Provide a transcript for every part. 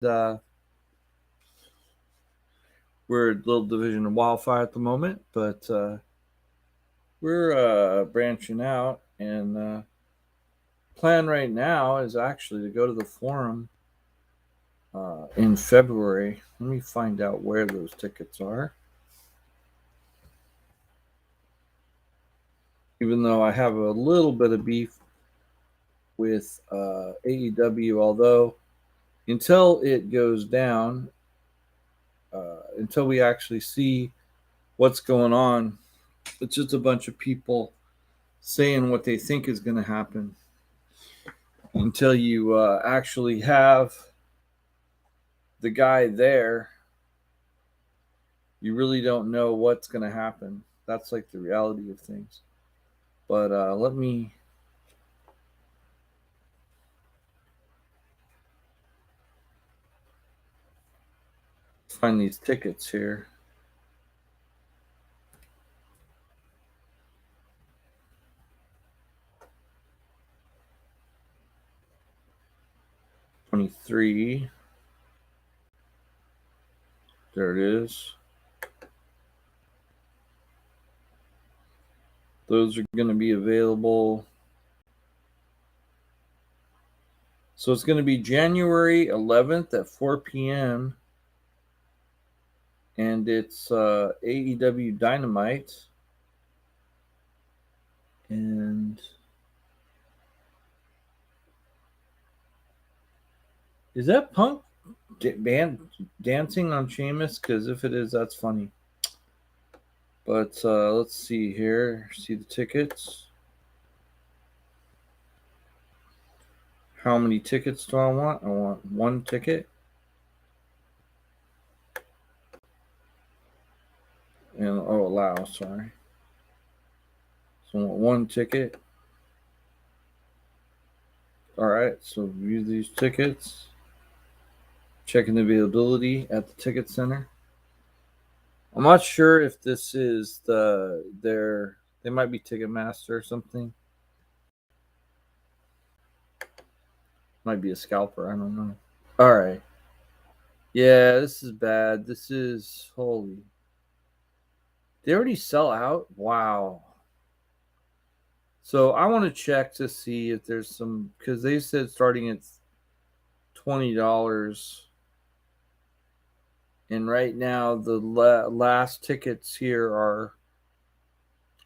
we're a little division of Wildfire at the moment, but we're branching out, and plan right now is actually to go to the forum in February. Let me find out where those tickets are. Even though I have a little bit of beef with AEW, although until it goes down, until we actually see what's going on, it's just a bunch of people saying what they think is going to happen. Until you actually have the guy there, you really don't know what's going to happen. That's like the reality of things. But let me find these tickets here. $23. There it is. Those are going to be available. So it's going to be January 11th at 4 p.m. And it's AEW Dynamite. And is that Punk band dancing on Sheamus? Because if it is, that's funny. But let's see here. See the tickets. How many tickets do I want? I want one ticket. And allow, sorry. So I want one ticket. All right, so view these tickets. Checking the availability at the ticket center. I'm not sure if this is they might be Ticketmaster or something. Might be a scalper, I don't know. All right. Yeah, this is bad. This is holy. They already sell out? Wow. So I want to check to see if there's some, because they said starting at $20. And right now the last tickets here are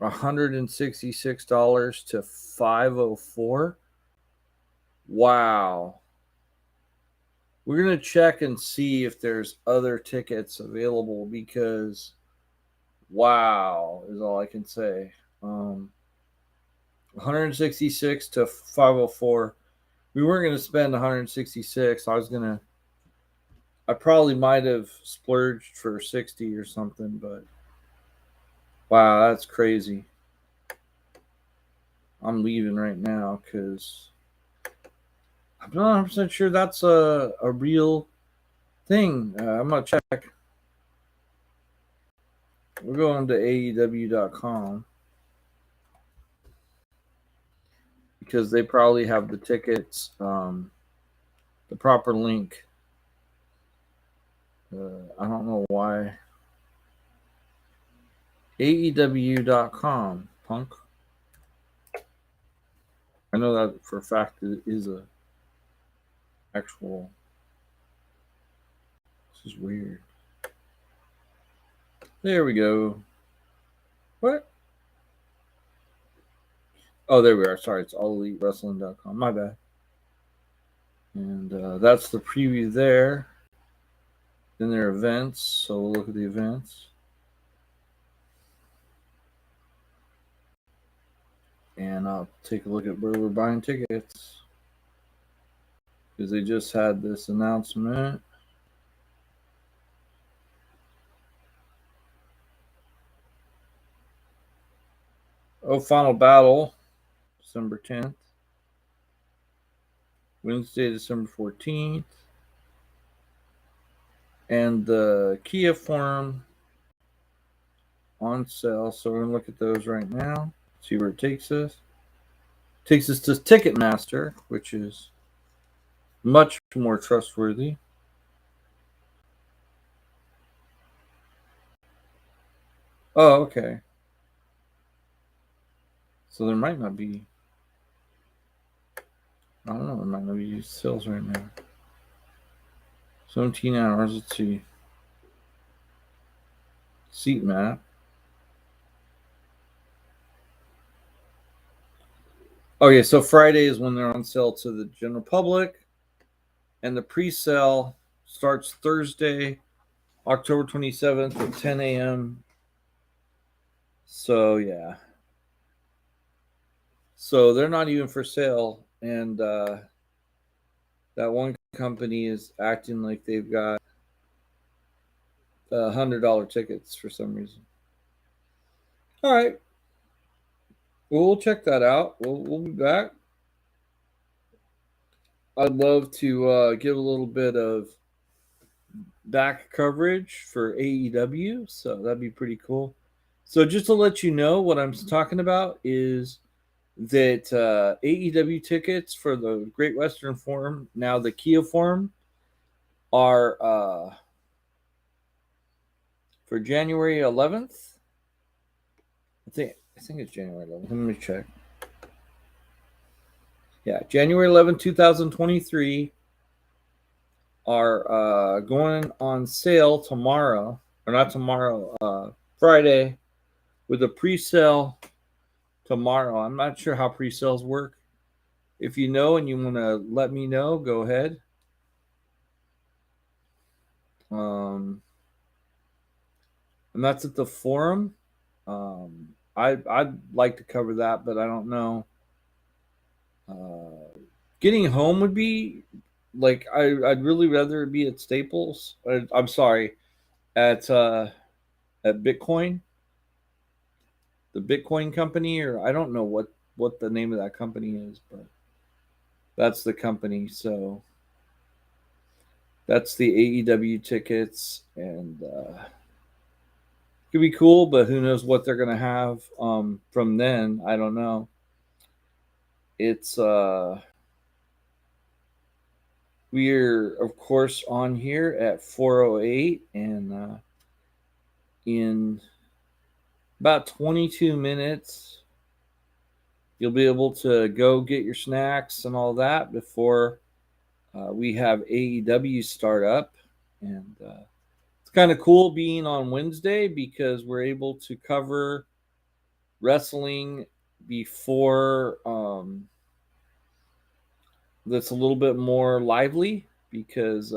$166 to $504. Wow. We're going to check and see if there's other tickets available, because wow is all I can say. 166 to 504. We weren't going to spend 166. I probably might have splurged for 60 or something, but wow, that's crazy. I'm leaving right now because I'm not 100% sure that's a real thing. I'm going to check. We're going to AEW.com because they probably have the tickets, the proper link. I don't know why. AEW.com, Punk. I know that for a fact it is a actual. This is weird. There we go. What? Oh, there we are. Sorry, it's AllEliteWrestling.com. My bad. And that's the preview there. Then there are events, so we'll look at the events. And I'll take a look at where we're buying tickets, because they just had this announcement. Oh, Final Battle, December 10th. Wednesday, December 14th. And the Kia Forum on sale. So we're going to look at those right now, see where it takes us. It takes us to Ticketmaster, which is much more trustworthy. Oh, okay. So there might not be. I don't know. There might not be sales right now. 17 hours. Let's see. Seat map. Okay, so Friday is when they're on sale to the general public, and the pre-sale starts Thursday, October 27th at 10 a.m. So yeah, so they're not even for sale, and that one company is acting like they've got $100 tickets for some reason. All right, well, we'll check that out. We'll be back. I'd love to give a little bit of back coverage for AEW, so that'd be pretty cool. So just to let you know, what I'm talking about is that AEW tickets for the Great Western Forum, now the Kia Forum, are for January 11th. I think it's January 11th. Let me check. Yeah, January 11th, 2023 are going on sale tomorrow, or not tomorrow, Friday, with a pre-sale tomorrow. I'm not sure how pre-sales work. If you know and you want to let me know, go ahead. And that's at the forum. I'd like to cover that, but I don't know. Getting home would be like I'd really rather it be at Staples. I'm sorry, at Bitcoin, the Bitcoin company, or I don't know what the name of that company is, but that's the company. So that's the AEW tickets, and could be cool, but who knows what they're gonna have from then? I don't know. It's we're of course on here at 4:08, and in about 22 minutes, you'll be able to go get your snacks and all that before we have AEW start up, and it's kind of cool being on Wednesday because we're able to cover wrestling before that's a little bit more lively because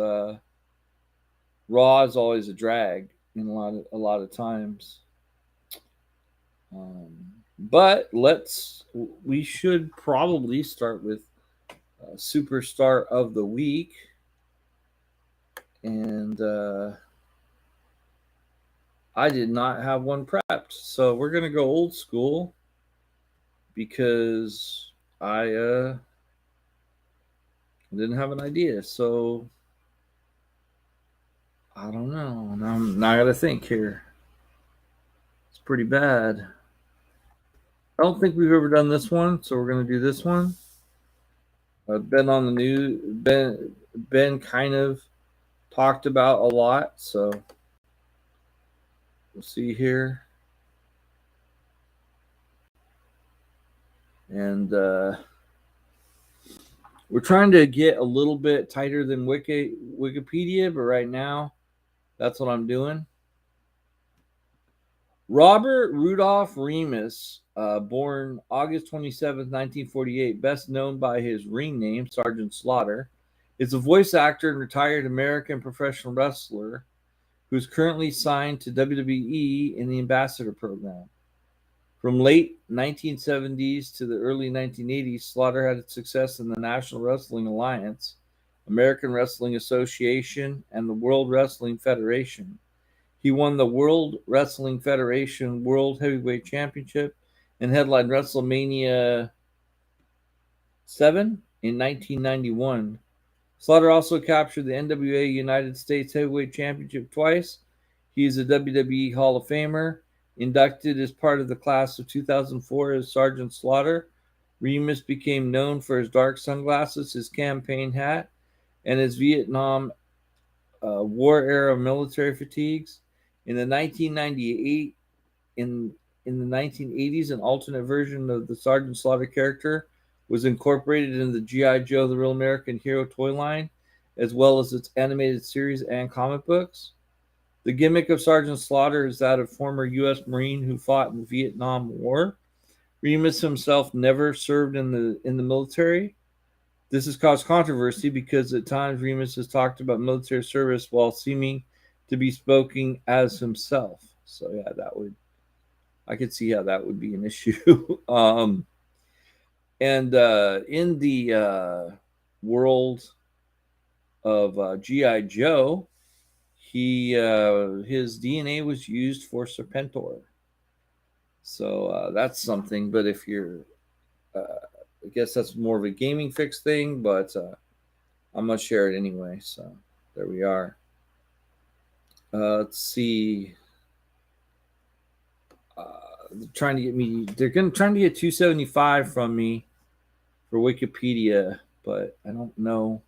Raw is always a drag in a lot of times. But we should probably start with Superstar of the Week, and I did not have one prepped, so we're gonna go old school because I didn't have an idea. So I don't know. Now I got to think here. It's pretty bad. I don't think we've ever done this one, so we're going to do this one. Been on the news. Been kind of talked about a lot, so we'll see here. And we're trying to get a little bit tighter than Wikipedia, but right now, that's what I'm doing. Robert Rudolph Remus, born August 27, 1948, best known by his ring name, Sergeant Slaughter, is a voice actor and retired American professional wrestler who's currently signed to WWE in the Ambassador Program. From late 1970s to the early 1980s, Slaughter had success in the National Wrestling Alliance, American Wrestling Association, and the World Wrestling Federation. He won the World Wrestling Federation World Heavyweight Championship and headlined WrestleMania 7 in 1991. Slaughter also captured the NWA United States Heavyweight Championship twice. He is a WWE Hall of Famer, inducted as part of the class of 2004 as Sergeant Slaughter. Remus became known for his dark sunglasses, his campaign hat, and his Vietnam War era military fatigues. In the 1998 in the 1980s, an alternate version of the Sergeant Slaughter character was incorporated into the G.I. Joe: The Real American Hero toy line, as well as its animated series and comic books. The gimmick of Sergeant Slaughter is that of former U.S. Marine who fought in the Vietnam War. Remus himself never served in the military. This has caused controversy because at times Remus has talked about military service while seeming to be speaking as himself. So yeah, I could see how that would be an issue. And in the world of GI Joe, his DNA was used for Serpentor. So that's something. But if you're, I guess that's more of a gaming fix thing. But I'm gonna share it anyway. So there we are. Let's see. Trying to get me. Trying to get 275 from me for Wikipedia, but I don't know.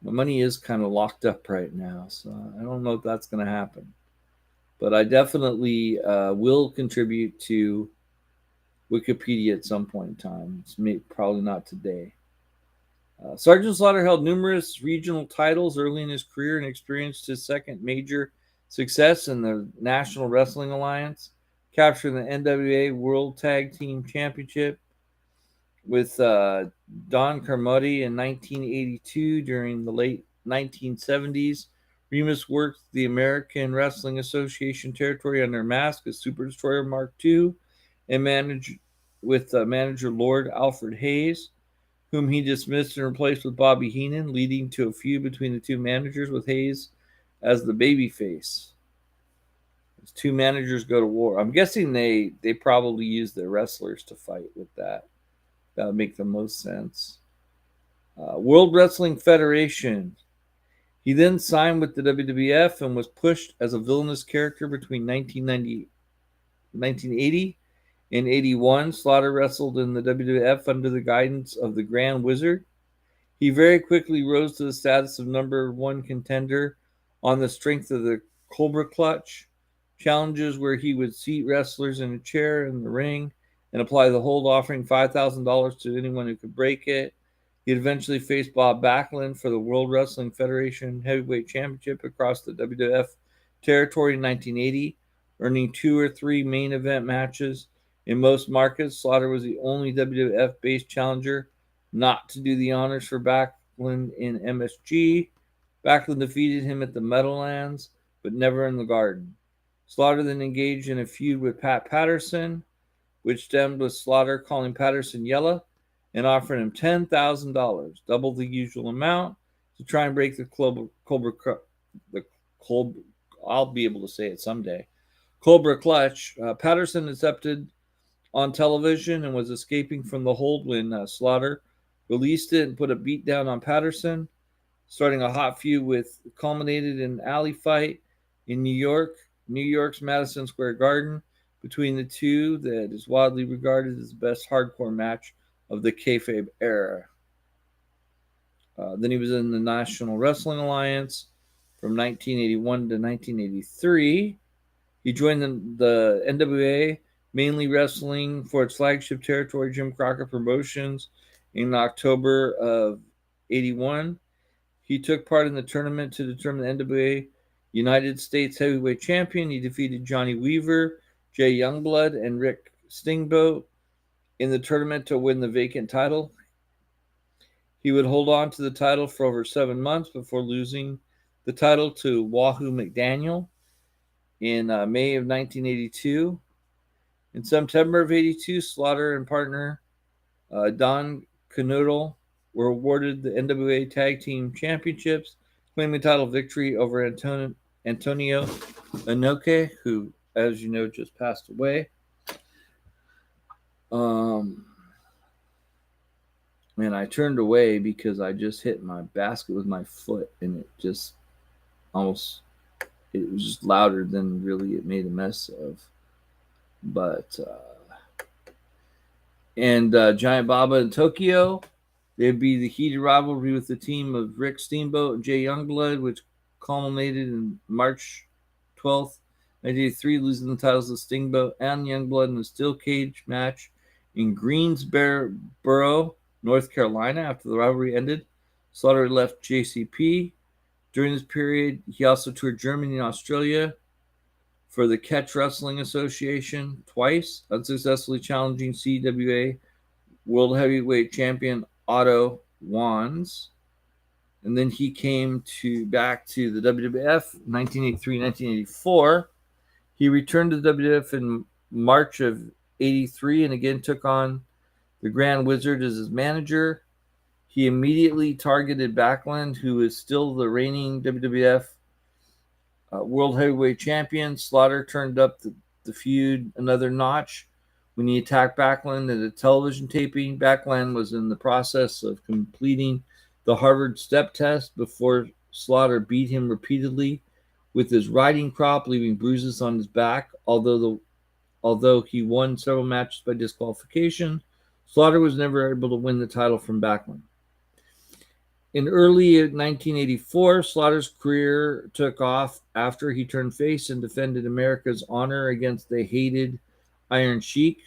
My money is kind of locked up right now, so I don't know if that's going to happen. But I definitely will contribute to Wikipedia at some point in time. It's probably not today. Sergeant Slaughter held numerous regional titles early in his career and experienced his second major success in the National Wrestling Alliance, capturing the NWA World Tag Team Championship with Don Carmody in 1982. During the late 1970s, Remus worked the American Wrestling Association territory under mask as Super Destroyer Mark II and managed with manager Lord Alfred Hayes, whom he dismissed and replaced with Bobby Heenan, leading to a feud between the two managers with Hayes as the babyface. As two managers go to war. I'm guessing they probably use their wrestlers to fight with that. That would make the most sense. World Wrestling Federation. He then signed with the WWF and was pushed as a villainous character between 1980 and 81. Slaughter wrestled in the WWF under the guidance of the Grand Wizard. He very quickly rose to the status of number one contender on the strength of the Cobra Clutch, challenges where he would seat wrestlers in a chair in the ring and apply the hold, offering $5,000 to anyone who could break it. He'd eventually face Bob Backlund for the World Wrestling Federation Heavyweight Championship across the WWF territory in 1980, earning 2 or 3 main event matches. In most markets, Slaughter was the only WWF-based challenger not to do the honors for Backlund in MSG. Backlund defeated him at the Meadowlands, but never in the Garden. Slaughter then engaged in a feud with Pat Patterson, which stemmed with Slaughter calling Patterson Yella and offering him $10,000, double the usual amount, to try and break the Cobra I'll be able to say it someday. Cobra Clutch. Patterson accepted on television and was escaping from the hold when Slaughter released it and put a beat down on Patterson, starting a hot feud with culminated in an alley fight in New York's Madison Square Garden between the two that is widely regarded as the best hardcore match of the kayfabe era. Then he was in the National Wrestling Alliance from 1981 to 1983. He joined the NWA, mainly wrestling for its flagship territory, Jim Crockett Promotions, in October of 81. He took part in the tournament to determine the NWA United States Heavyweight Champion. He defeated Johnny Weaver, Jay Youngblood, and Rick Steamboat in the tournament to win the vacant title. He would hold on to the title for over 7 months before losing the title to Wahoo McDaniel in May of 1982. In September of 82, Slaughter and partner Don Knuckle were awarded the NWA Tag Team Championships, claiming title victory over Antonio Inoki, who, as you know, just passed away. And I turned away because I just hit my basket with my foot, and it just almost, it was just louder than really it made a mess of. But, Giant Baba in Tokyo, there'd be the heated rivalry with the team of Rick Steamboat and Jay Youngblood, which culminated in March 12th, 1983, losing the titles to Steamboat and Youngblood in a steel cage match in Greensboro, North Carolina. After the rivalry ended, Slaughter left JCP. During this period, he also toured Germany and Australia for the Catch Wrestling Association twice, unsuccessfully challenging CWA World Heavyweight Champion Otto Wands. And then he came back to the WWF 1983-1984. He returned to the WWF in March of 83 and again took on the Grand Wizard as his manager. He immediately targeted Backlund, who is still the reigning WWF World Heavyweight Champion. Slaughter turned up the feud another notch when he attacked Backlund at a television taping. Backlund was in the process of completing the Harvard step test before Slaughter beat him repeatedly with his riding crop, leaving bruises on his back. Although he won several matches by disqualification, Slaughter was never able to win the title from Backlund. In early 1984, Slaughter's career took off after he turned face and defended America's honor against the hated Iron Sheik.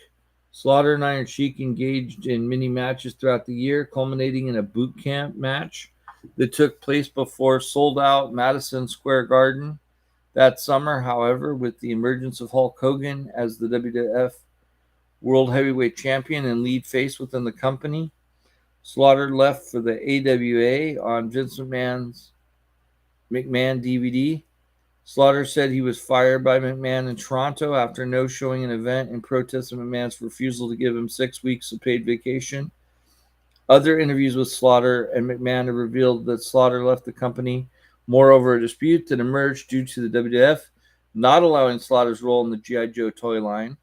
Slaughter and Iron Sheik engaged in many matches throughout the year, culminating in a boot camp match that took place before sold-out Madison Square Garden. That summer, however, with the emergence of Hulk Hogan as the WWF World Heavyweight Champion and lead face within the company, Slaughter left for the AWA on Vince McMahon DVD. Slaughter said he was fired by McMahon in Toronto after no showing an event in protest of McMahon's refusal to give him 6 weeks of paid vacation. Other interviews with Slaughter and McMahon have revealed that Slaughter left the company more over a dispute that emerged due to the WWF not allowing Slaughter's role in the G.I. Joe toy line.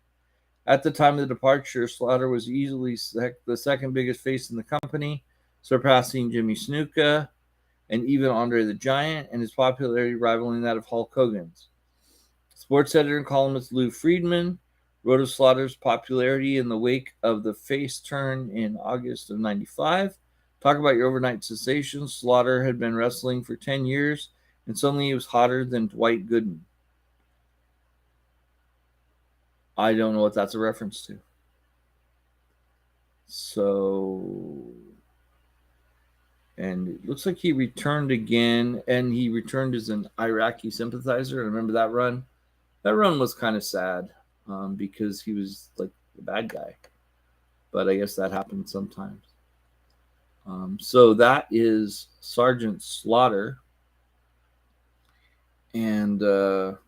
At the time of the departure, Slaughter was easily the second biggest face in the company, surpassing Jimmy Snuka and even Andre the Giant, and his popularity rivaling that of Hulk Hogan's. Sports editor and columnist Lou Friedman wrote of Slaughter's popularity in the wake of the face turn in August of 95. Talk about your overnight sensation. Slaughter had been wrestling for 10 years, and suddenly he was hotter than Dwight Gooden. I don't know what that's a reference to. So, and it looks like he returned again, and he returned as an Iraqi sympathizer. Remember that run? That run was kind of sad because he was like the bad guy. But I guess that happens sometimes. So that is Sergeant Slaughter. And I'm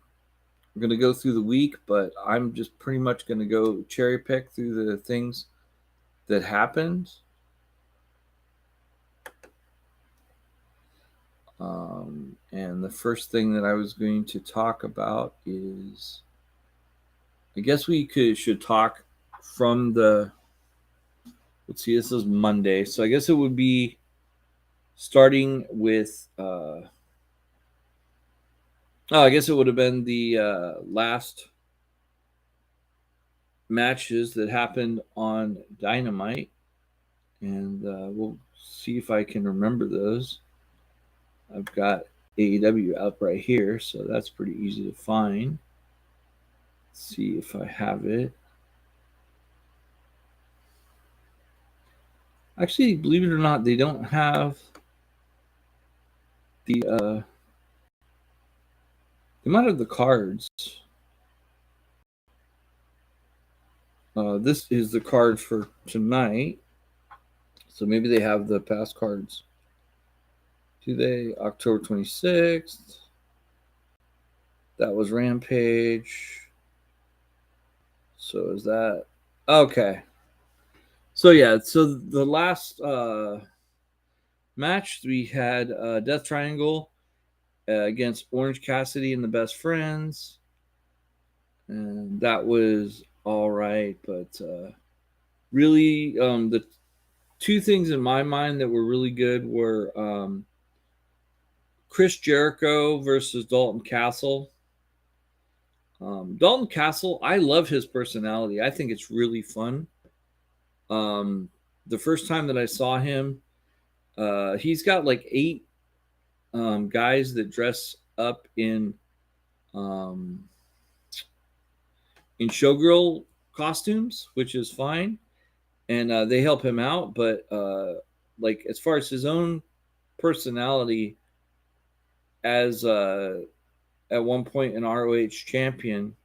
going to go through the week, but I'm just pretty much going to go cherry pick through the things that happened. And the first thing that I was going to talk about is, I guess we should talk from the, let's see, this is Monday. So I guess it would be starting with, I guess it would have been the last matches that happened on Dynamite. And we'll see if I can remember those. I've got AEW up right here, so that's pretty easy to find. Let's see if I have it. Actually, believe it or not, they don't have the they might have the cards. This is the card for tonight. So maybe they have the past cards. Do they? October 26th. That was Rampage. So is that okay? So yeah, so the last match we had Death Triangle against Orange Cassidy and the Best Friends, and that was all right. But really, the two things in my mind that were really good were Chris Jericho versus Dalton Castle. Dalton Castle, I love his personality. I think it's really fun. The first time that I saw him, he's got like 8 guys that dress up in in showgirl costumes, which is fine, and they help him out. But like as far as his own personality as at one point an ROH champion,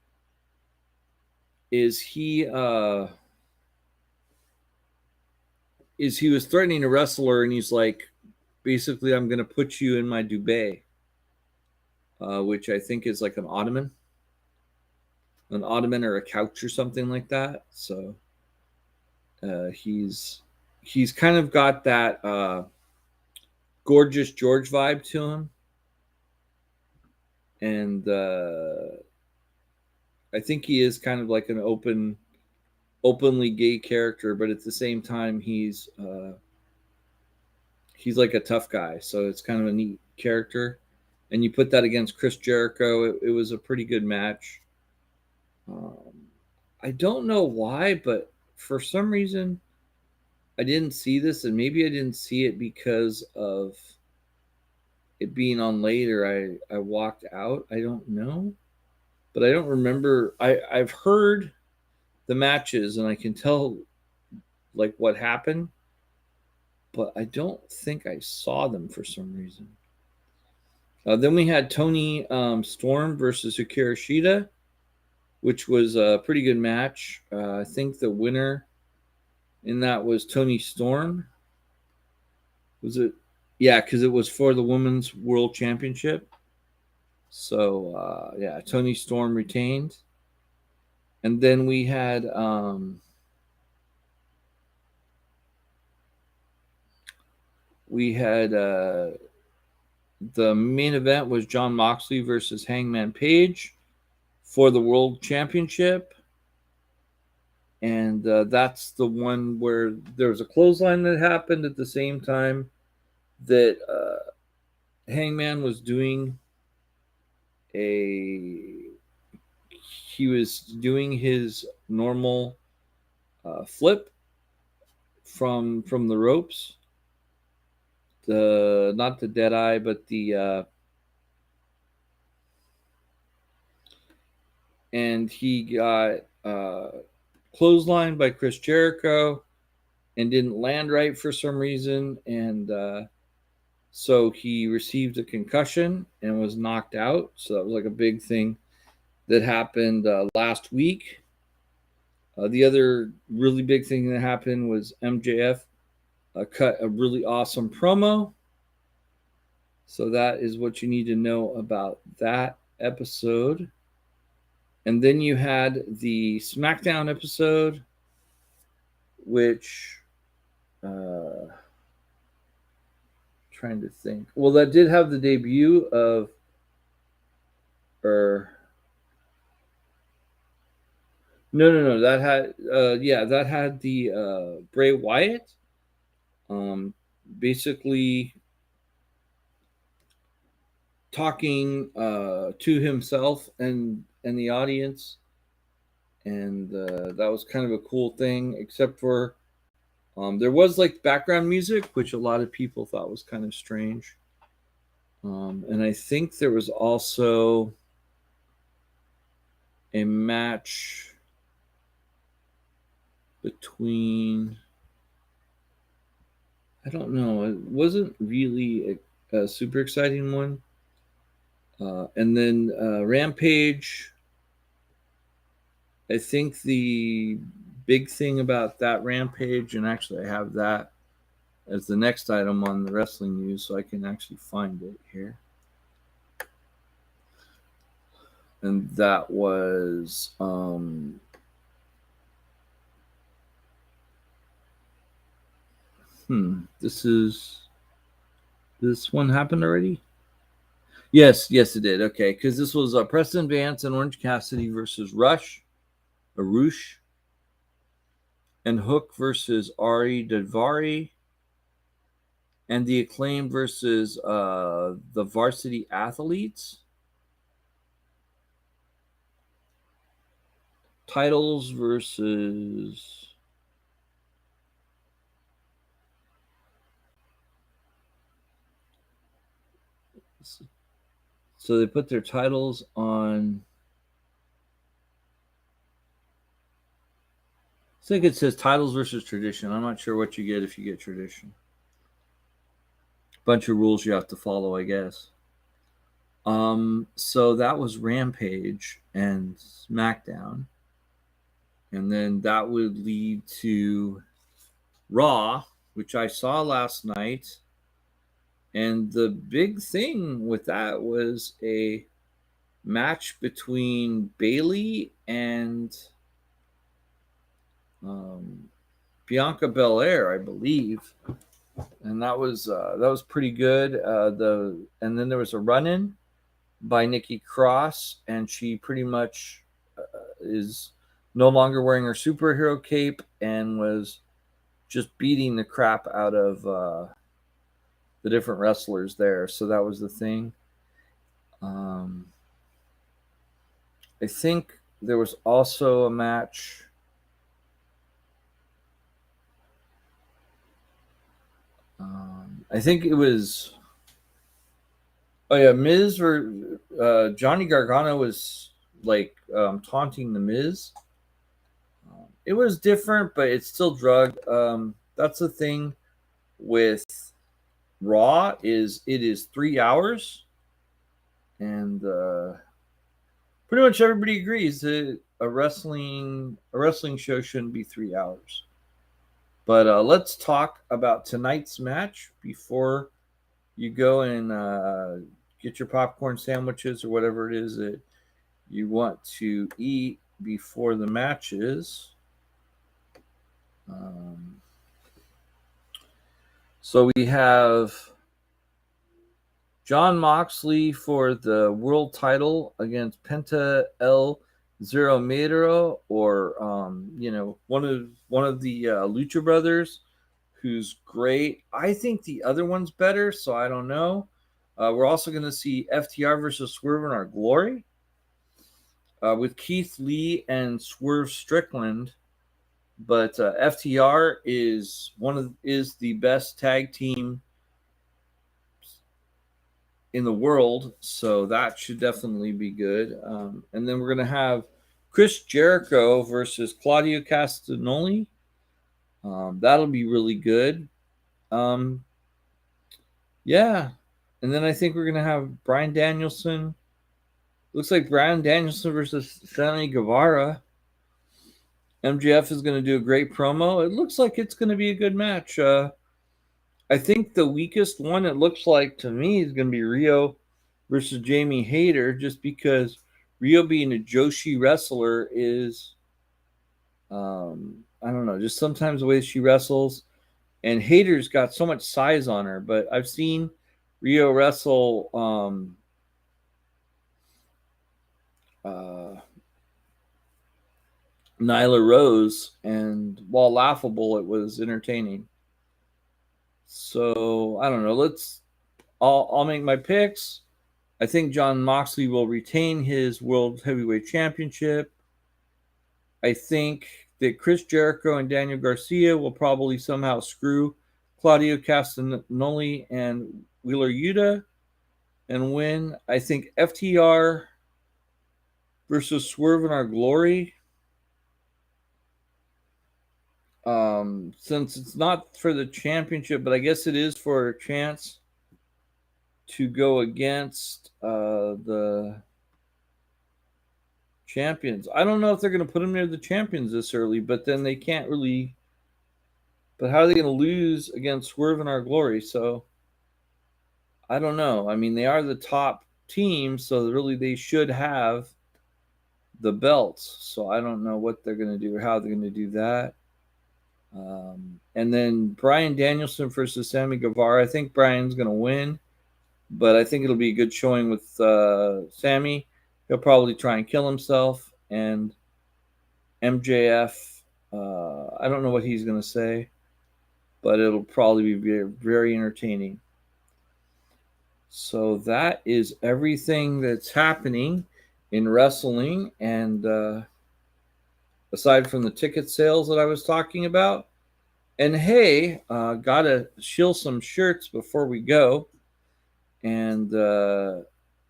is he was threatening a wrestler, and he's like, basically, I'm going to put you in my duvet, which I think is like an ottoman or a couch or something like that. So he's kind of got that gorgeous George vibe to him, and I think he is kind of like an openly gay character, but at the same time, he's like a tough guy. So it's kind of a neat character. And you put that against Chris Jericho, it was a pretty good match. Um, I don't know why, but for some reason, I didn't see this, and maybe I didn't see it because of it being on later. I walked out. I don't know, but I don't remember. I've heard the matches, and I can tell like what happened, but I don't think I saw them for some reason. Then we had Tony Storm versus Hikaru Shida, which was a pretty good match. I think the winner in that was Tony Storm. Was it? Yeah, because it was for the Women's World Championship. So yeah, Tony Storm retained, and then we had the main event was John Moxley versus Hangman Page for the World Championship, and that's the one where there was a clothesline that happened at the same time that Hangman was doing a he was doing his normal flip from the ropes, the not the dead eye, but the and he got clotheslined by Chris Jericho and didn't land right for some reason, and so he received a concussion and was knocked out. So that was like a big thing that happened last week. The other really big thing that happened was MJF cut a really awesome promo. So that is what you need to know about that episode. And then you had the SmackDown episode, which trying to think. Well, that did have the debut of or no, that had yeah, that had the Bray Wyatt um basically talking to himself and the audience, and that was kind of a cool thing, except for there was like background music, which a lot of people thought was kind of strange. And I think there was also a match between, I don't know, it wasn't really a super exciting one. And then Rampage, I think the big thing about that Rampage, and actually I have that as the next item on the wrestling news, so I can actually find it here. And that was this one happened already? Yes, it did. Okay, because this was Preston Vance and Orange Cassidy versus Rush, and Hook versus Ari Daivari, and the Acclaim versus the Varsity Athletes. Titles versus so they put their titles on think it says titles versus tradition. I'm not sure what you get if you get tradition. Bunch of rules you have to follow, I guess. So that was Rampage and SmackDown. And then that would lead to Raw, which I saw last night. And the big thing with that was a match between Bayley and Bianca Belair, I believe, and that was pretty good. And then there was a run-in by Nikki Cross, and she pretty much is no longer wearing her superhero cape and was just beating the crap out of the different wrestlers there. So that was the thing. I think there was also a match. I think it was. Oh yeah, Miz or Johnny Gargano was like taunting the Miz. It was different, but it's still drug. That's the thing with Raw is it is 3 hours, and pretty much everybody agrees that a wrestling show shouldn't be 3 hours. But let's talk about tonight's match before you go and get your popcorn sandwiches or whatever it is that you want to eat before the matches. So we have Jon Moxley for the world title against Penta El Zero Miedo, or one of the Lucha Brothers, who's great. I think the other one's better, so I don't know. We're also going to see FTR versus Swerve in Our Glory with Keith Lee and Swerve Strickland. But FTR is the best tag team in the world, so that should definitely be good. And then we're going to have Chris Jericho versus Claudio Castagnoli. That'll be really good. Yeah. And then I think we're going to have Bryan Danielson. Looks like Bryan Danielson versus Sammy Guevara. MJF is going to do a great promo. It looks like it's going to be a good match. I think the weakest one, it looks like to me, is going to be Rio versus Jamie Hayter, just because Rio being a Joshi wrestler is, I don't know, just sometimes the way she wrestles. And Hayter's got so much size on her, but I've seen Rio wrestle Nyla Rose, and while laughable, it was entertaining. So I don't know. I'll make my picks. I think Jon Moxley will retain his World Heavyweight Championship. I think that Chris Jericho and Daniel Garcia will probably somehow screw Claudio Castagnoli and Wheeler Yuta and win. I think FTR versus Swerve in Our Glory. Since it's not for the championship, but I guess it is for a chance to go against the champions. I don't know if they're going to put them near the champions this early, but then they can't really. But how are they going to lose against Swerve in Our Glory? So I don't know. I mean, they are the top team, so really they should have the belts. So I don't know what they're going to do or how they're going to do that. And then Bryan Danielson versus Sammy Guevara. I think Bryan's going to win, but I think it'll be a good showing with Sammy. He'll probably try and kill himself. And MJF, I don't know what he's going to say, but it'll probably be very, very entertaining. So that is everything that's happening in wrestling. And aside from the ticket sales that I was talking about, and hey, gotta shill some shirts before we go. And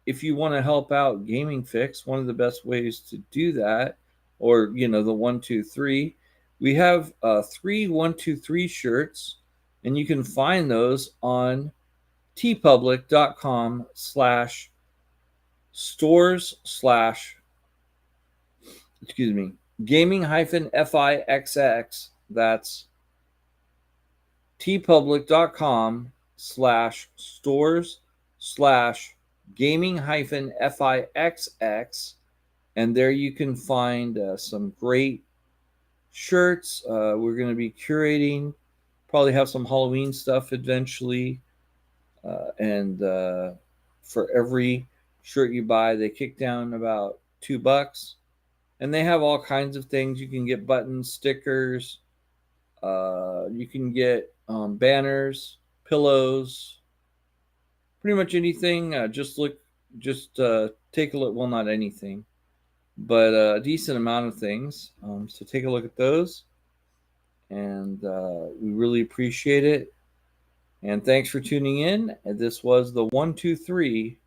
if you want to help out Gaming Fix, one of the best ways to do that, or the 1, 2, 3, We have 3 123 shirts, and you can find those on tpublic.com/stores/ excuse me, gaming-fixx. That's tpublic.com/stores/gaming-fixx. And there you can find some great shirts. We're going to be curating, probably have some Halloween stuff eventually. And for every shirt you buy, they kick down about $2. And they have all kinds of things. You can get buttons, stickers, you can get banners, pillows, pretty much anything. Just take a look. Well, not anything, but a decent amount of things. So take a look at those, and we really appreciate it. And thanks for tuning in. And this was the 123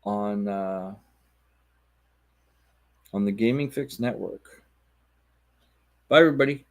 on the Gaming Fix Network. Bye, everybody.